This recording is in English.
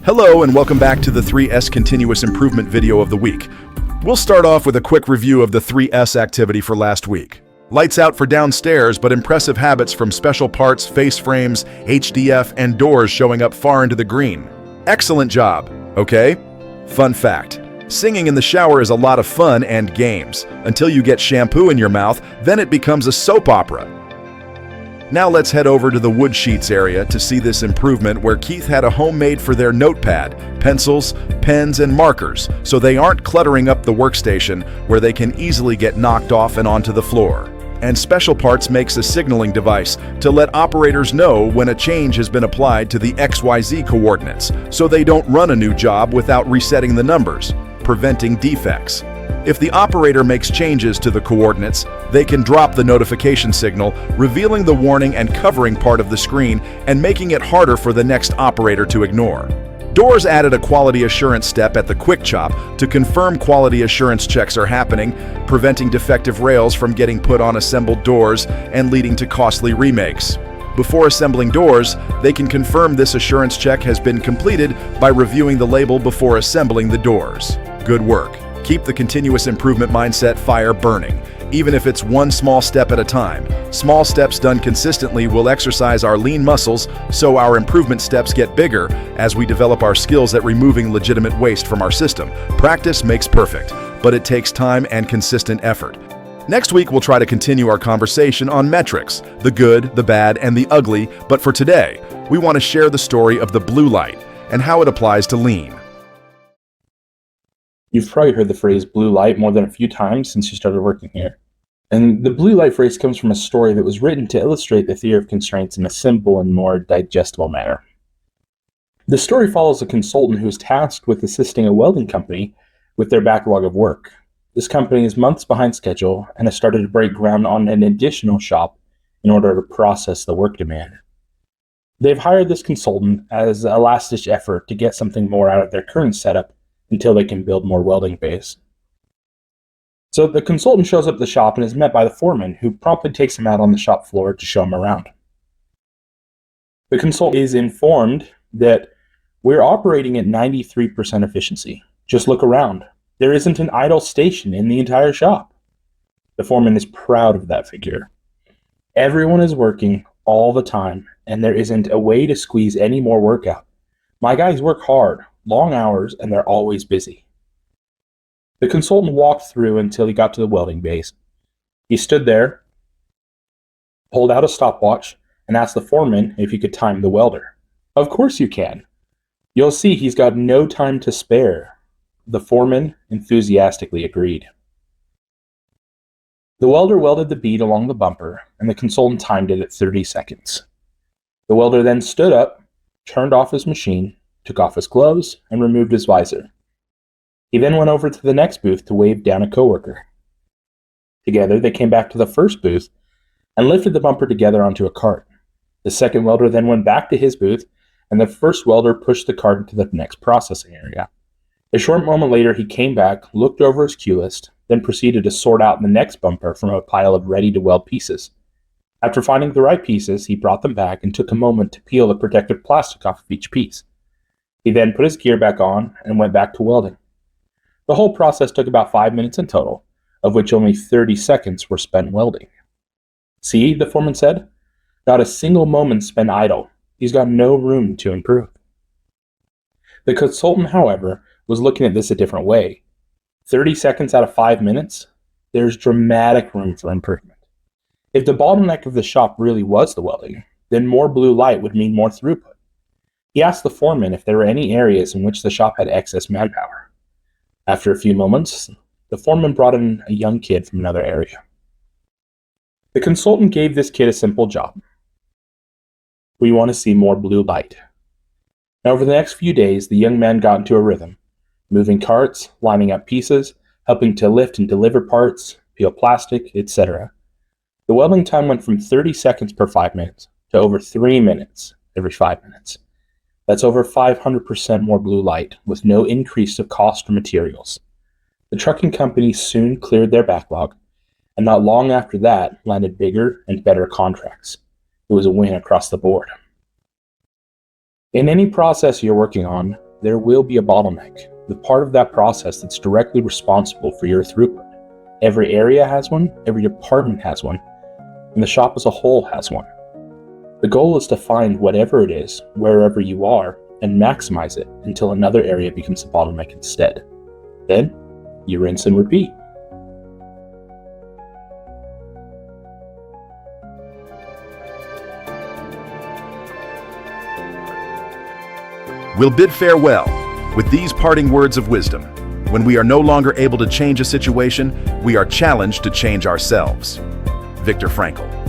Hello and welcome back to the 3S Continuous Improvement video of the week. We'll start off with a quick review of the 3S activity for last week. Lights out for downstairs, but impressive habits from special parts, face frames, HDF, and doors showing up far into the green. Excellent job, okay? Fun fact. Singing in the shower is a lot of fun and games. Until you get shampoo in your mouth, then it becomes a soap opera. Now let's head over to the wood sheets area to see this improvement where Keith had a home made for their notepad, pencils, pens, and markers so they aren't cluttering up the workstation where they can easily get knocked off and onto the floor. And Special Parts makes a signaling device to let operators know when a change has been applied to the XYZ coordinates so they don't run a new job without resetting the numbers, preventing defects. If the operator makes changes to the coordinates, they can drop the notification signal, revealing the warning and covering part of the screen and making it harder for the next operator to ignore. Doors added a quality assurance step at the quick chop to confirm quality assurance checks are happening, preventing defective rails from getting put on assembled doors and leading to costly remakes. Before assembling doors, they can confirm this assurance check has been completed by reviewing the label before assembling the doors. Good work. Keep the continuous improvement mindset fire burning, even if it's one small step at a time. Small steps done consistently will exercise our lean muscles, so our improvement steps get bigger as we develop our skills at removing legitimate waste from our system. Practice makes perfect, but it takes time and consistent effort. Next week, we'll try to continue our conversation on metrics, the good, the bad, and the ugly, but for today, we want to share the story of the blue light and how it applies to lean. You've probably heard the phrase blue light more than a few times since you started working here. And the blue light phrase comes from a story that was written to illustrate the theory of constraints in a simple and more digestible manner. The story follows a consultant who is tasked with assisting a welding company with their backlog of work. This company is months behind schedule and has started to break ground on an additional shop in order to process the work demand. They've hired this consultant as a last-ditch effort to get something more out of their current setup until they can build more welding bays. So the consultant shows up at the shop and is met by the foreman, who promptly takes him out on the shop floor to show him around. The consultant is informed that we're operating at 93% efficiency. Just look around. There isn't an idle station in the entire shop. The foreman is proud of that figure. Everyone is working all the time, and there isn't a way to squeeze any more work out. My guys work hard, long hours, and they're always busy. The consultant walked through until he got to the welding base. He stood there, pulled out a stopwatch, and asked the foreman if he could time the welder. Of course you can. You'll see he's got no time to spare. The foreman enthusiastically agreed. The welder welded the bead along the bumper, and the consultant timed it at 30 seconds. The welder then stood up, turned off his machine, took off his gloves, and removed his visor. He then went over to the next booth to wave down a coworker. Together, they came back to the first booth and lifted the bumper together onto a cart. The second welder then went back to his booth, and the first welder pushed the cart into the next processing area. A short moment later, he came back, looked over his cue list, then proceeded to sort out the next bumper from a pile of ready-to-weld pieces. After finding the right pieces, he brought them back and took a moment to peel the protective plastic off of each piece. He then put his gear back on and went back to welding. The whole process took about 5 minutes in total, of which only 30 seconds were spent welding. See, the foreman said, not a single moment spent idle. He's got no room to improve. The consultant, however, was looking at this a different way. 30 seconds out of 5 minutes, there's dramatic room for improvement. If the bottleneck of the shop really was the welding, then more blue light would mean more throughput. He asked the foreman if there were any areas in which the shop had excess manpower. After a few moments, the foreman brought in a young kid from another area. The consultant gave this kid a simple job. We want to see more blue light. Now, over the next few days, the young man got into a rhythm, moving carts, lining up pieces, helping to lift and deliver parts, peel plastic, etc. The welding time went from 30 seconds per 5 minutes to over 3 minutes every 5 minutes. That's over 500% more blue light, with no increase of cost or materials. The trucking company soon cleared their backlog, and not long after that landed bigger and better contracts. It was a win across the board. In any process you're working on, there will be a bottleneck, the part of that process that's directly responsible for your throughput. Every area has one, every department has one, and the shop as a whole has one. The goal is to find whatever it is, wherever you are, and maximize it until another area becomes a bottleneck instead. Then, you rinse and repeat. We'll bid farewell with these parting words of wisdom. When we are no longer able to change a situation, we are challenged to change ourselves. Viktor Frankl.